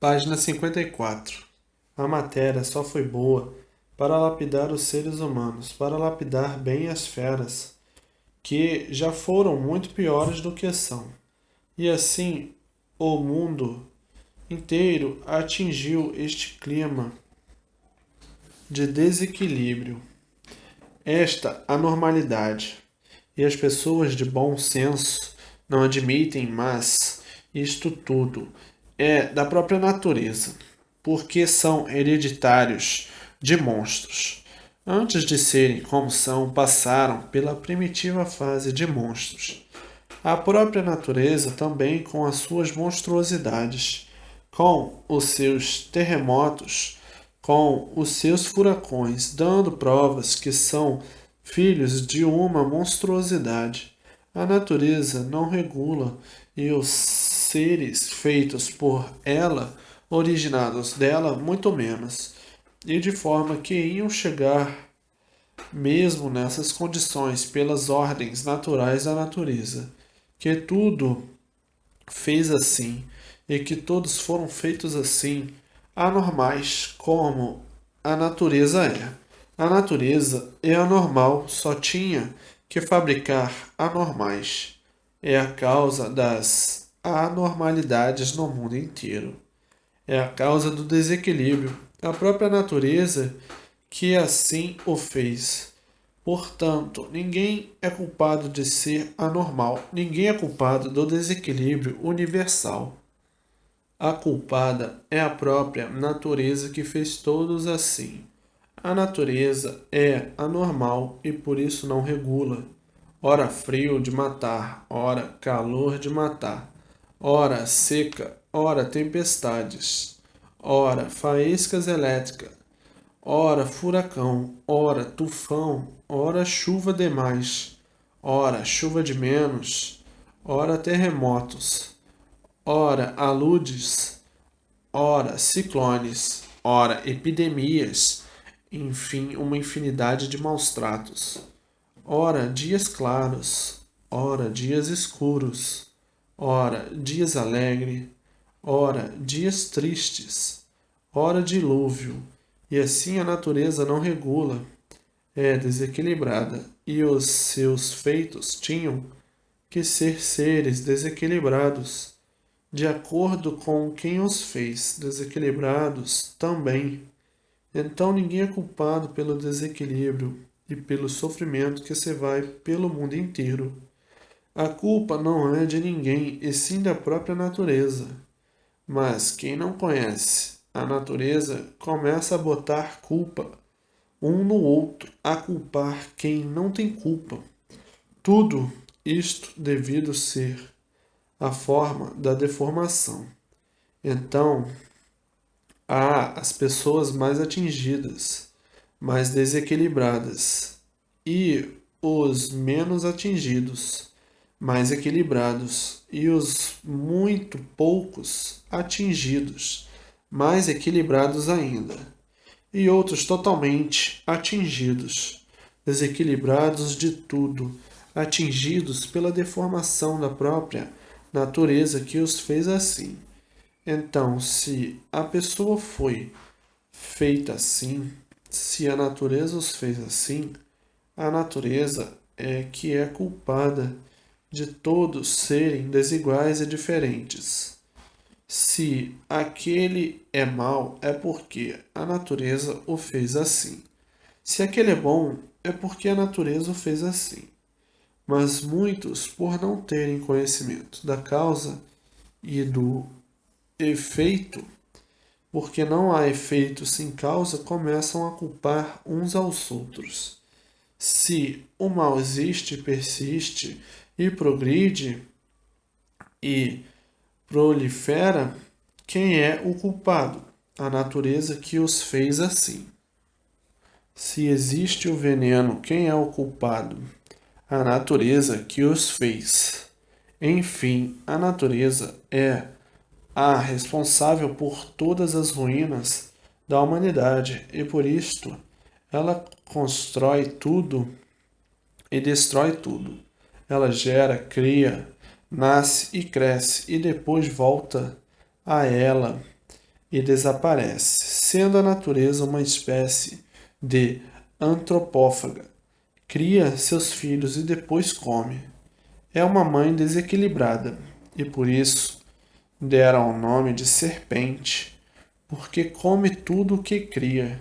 Página 54. A matéria só foi boa para lapidar os seres humanos, para lapidar bem as feras, que já foram muito piores do que são. E assim o mundo inteiro atingiu este clima de desequilíbrio, esta anormalidade. E as pessoas de bom senso não admitem, mas isto tudo é da própria natureza, porque são hereditários de monstros. Antes de serem como são, passaram pela primitiva fase de monstros. A própria natureza também com as suas monstruosidades, com os seus terremotos, com os seus furacões, dando provas que são filhos de uma monstruosidade. A natureza não regula e os seres feitos por ela, originados dela, muito menos, e de forma que iam chegar mesmo nessas condições pelas ordens naturais da natureza, que tudo fez assim e que todos foram feitos assim, anormais como a natureza é. A natureza é anormal, só tinha que fabricar anormais. É a causa das anormalidades no mundo inteiro. É a causa do desequilíbrio. A própria natureza que assim o fez. Portanto, ninguém é culpado de ser anormal, ninguém é culpado do desequilíbrio universal. A culpada é a própria natureza que fez todos assim. A natureza é anormal e por isso não regula. Ora frio de matar, ora calor de matar, ora seca, ora tempestades, ora faíscas elétricas, ora furacão, ora tufão, ora chuva demais, ora chuva de menos, ora terremotos, ora aludes, ora ciclones, ora epidemias, enfim, uma infinidade de maus tratos. Ora dias claros, ora dias escuros, ora dias alegres, ora dias tristes, ora dilúvio, e assim a natureza não regula, é desequilibrada, e os seus feitos tinham que ser seres desequilibrados, de acordo com quem os fez desequilibrados também. Então ninguém é culpado pelo desequilíbrio e pelo sofrimento que se vai pelo mundo inteiro. A culpa não é de ninguém, e sim da própria natureza. Mas quem não conhece a natureza começa a botar culpa um no outro, a culpar quem não tem culpa. Tudo isto devido ser a forma da deformação. Então, há as pessoas mais atingidas, mais desequilibradas, e os menos atingidos, mais equilibrados, e os muito poucos atingidos, mais equilibrados ainda, e outros totalmente atingidos, desequilibrados de tudo, atingidos pela deformação da própria natureza que os fez assim. Então, se a pessoa foi feita assim, se a natureza os fez assim, a natureza é que é culpada de todos serem desiguais e diferentes. Se aquele é mau, é porque a natureza o fez assim. Se aquele é bom, é porque a natureza o fez assim. Mas muitos, por não terem conhecimento da causa e do efeito, porque não há efeito sem causa, começam a culpar uns aos outros. Se o mal existe, persiste e progride e prolifera, quem é o culpado? A natureza que os fez assim. Se existe o veneno, quem é o culpado? A natureza que os fez. Enfim, a natureza é a responsável por todas as ruínas da humanidade e por isto ela constrói tudo e destrói tudo. Ela gera, cria, nasce e cresce e depois volta a ela. e desaparece, sendo a natureza uma espécie de antropófaga. Cria seus filhos e depois come. É uma mãe desequilibrada e por isso deram o nome de serpente, porque come tudo o que cria.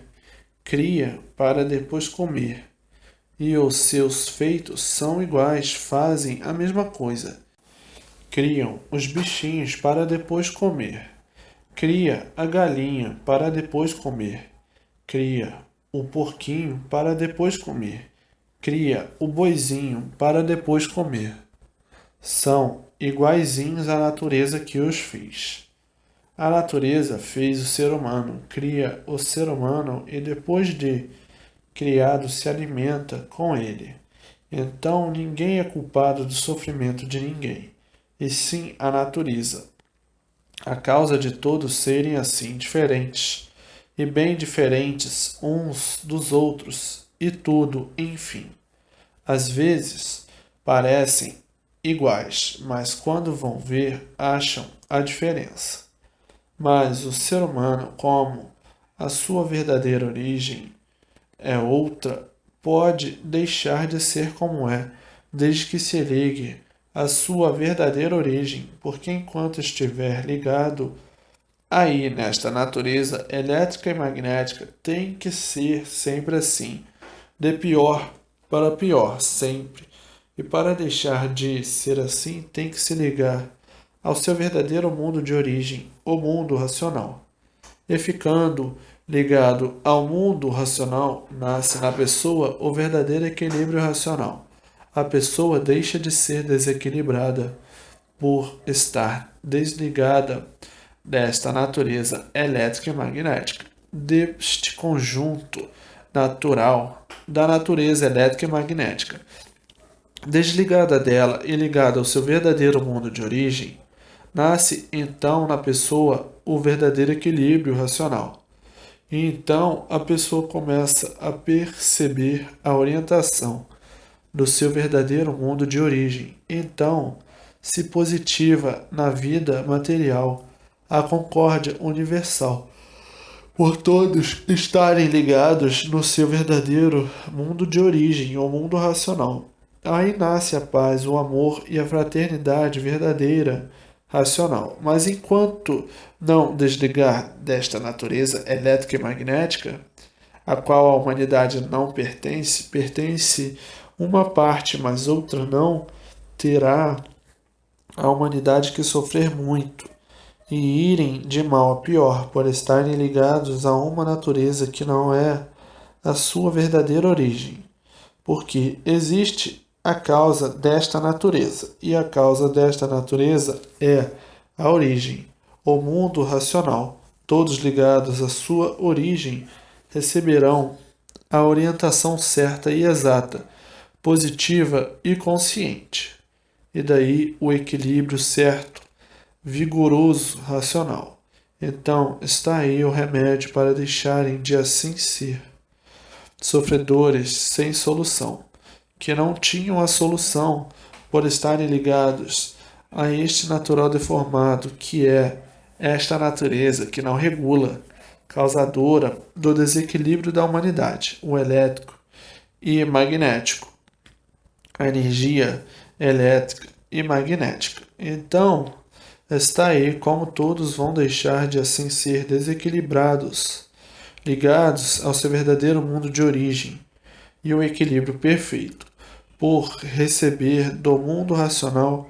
Cria para depois comer. E os seus feitos são iguais, fazem a mesma coisa. Criam os bichinhos para depois comer. Cria a galinha para depois comer. Cria o porquinho para depois comer. Cria o boizinho para depois comer. São iguaizinhos à natureza que os fez. A natureza fez o ser humano, cria o ser humano e depois de criado se alimenta com ele. Então ninguém é culpado do sofrimento de ninguém, e sim a natureza. A causa de todos serem assim diferentes, e bem diferentes uns dos outros, e tudo, enfim. Às vezes parecem iguais, mas quando vão ver, acham a diferença. Mas o ser humano, como a sua verdadeira origem é outra, pode deixar de ser como é, desde que se ligue à sua verdadeira origem, porque enquanto estiver ligado aí nesta natureza elétrica e magnética, tem que ser sempre assim, de pior para pior, sempre. E para deixar de ser assim, tem que se ligar ao seu verdadeiro mundo de origem, o mundo racional. E ficando ligado ao mundo racional, nasce na pessoa o verdadeiro equilíbrio racional. A pessoa deixa de ser desequilibrada por estar desligada desta natureza elétrica e magnética, deste conjunto natural da natureza elétrica e magnética. Desligada dela e ligada ao seu verdadeiro mundo de origem, nasce então na pessoa o verdadeiro equilíbrio racional. E então a pessoa começa a perceber a orientação do seu verdadeiro mundo de origem. Então se positiva na vida material a concórdia universal, por todos estarem ligados no seu verdadeiro mundo de origem, o mundo racional. Aí nasce a paz, o amor e a fraternidade verdadeira, racional. Mas enquanto não desligar desta natureza elétrica e magnética, a qual a humanidade não pertence, pertence uma parte, mas outra não, terá a humanidade que sofrer muito e irem de mal a pior por estarem ligados a uma natureza que não é a sua verdadeira origem, porque existe a causa desta natureza, e a causa desta natureza é a origem, o mundo racional. Todos ligados à sua origem receberão a orientação certa e exata, positiva e consciente, e daí o equilíbrio certo, vigoroso, racional. Então está aí o remédio para deixarem de assim ser sofredores sem solução, que não tinham a solução por estarem ligados a este natural deformado que é esta natureza que não regula, causadora do desequilíbrio da humanidade, o elétrico e magnético, a energia elétrica e magnética. Então, está aí como todos vão deixar de assim ser desequilibrados, ligados ao seu verdadeiro mundo de origem e o equilíbrio perfeito, por receber do mundo racional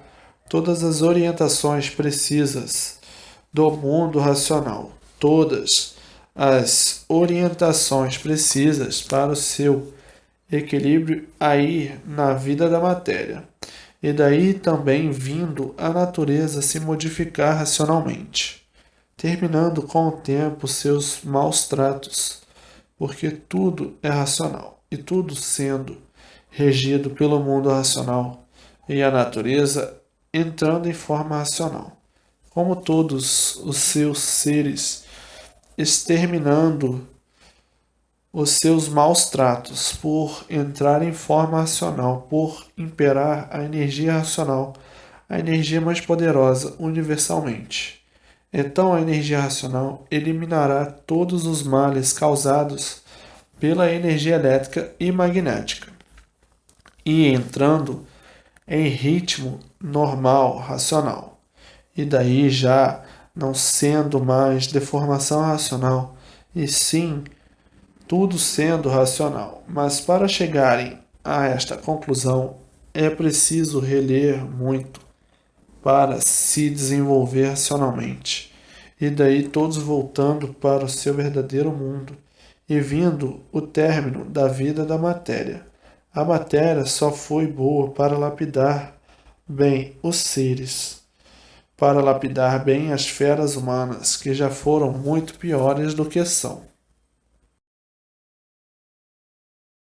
todas as orientações precisas do mundo racional, todas as orientações precisas para o seu equilíbrio aí na vida da matéria. E daí também vindo a natureza se modificar racionalmente, terminando com o tempo seus maus tratos, porque tudo é racional, e tudo sendo regido pelo mundo racional, e a natureza entrando em forma racional, como todos os seus seres exterminando os seus maus tratos por entrar em forma racional, por imperar a energia racional, a energia mais poderosa universalmente. Então a energia racional eliminará todos os males causados pela energia elétrica e magnética, e entrando em ritmo normal, racional. E daí já não sendo mais deformação racional, e sim tudo sendo racional. Mas para chegarem a esta conclusão, é preciso reler muito para se desenvolver racionalmente. E daí todos voltando para o seu verdadeiro mundo e vindo o término da vida da matéria. A matéria só foi boa para lapidar bem os seres, para lapidar bem as feras humanas, que já foram muito piores do que são.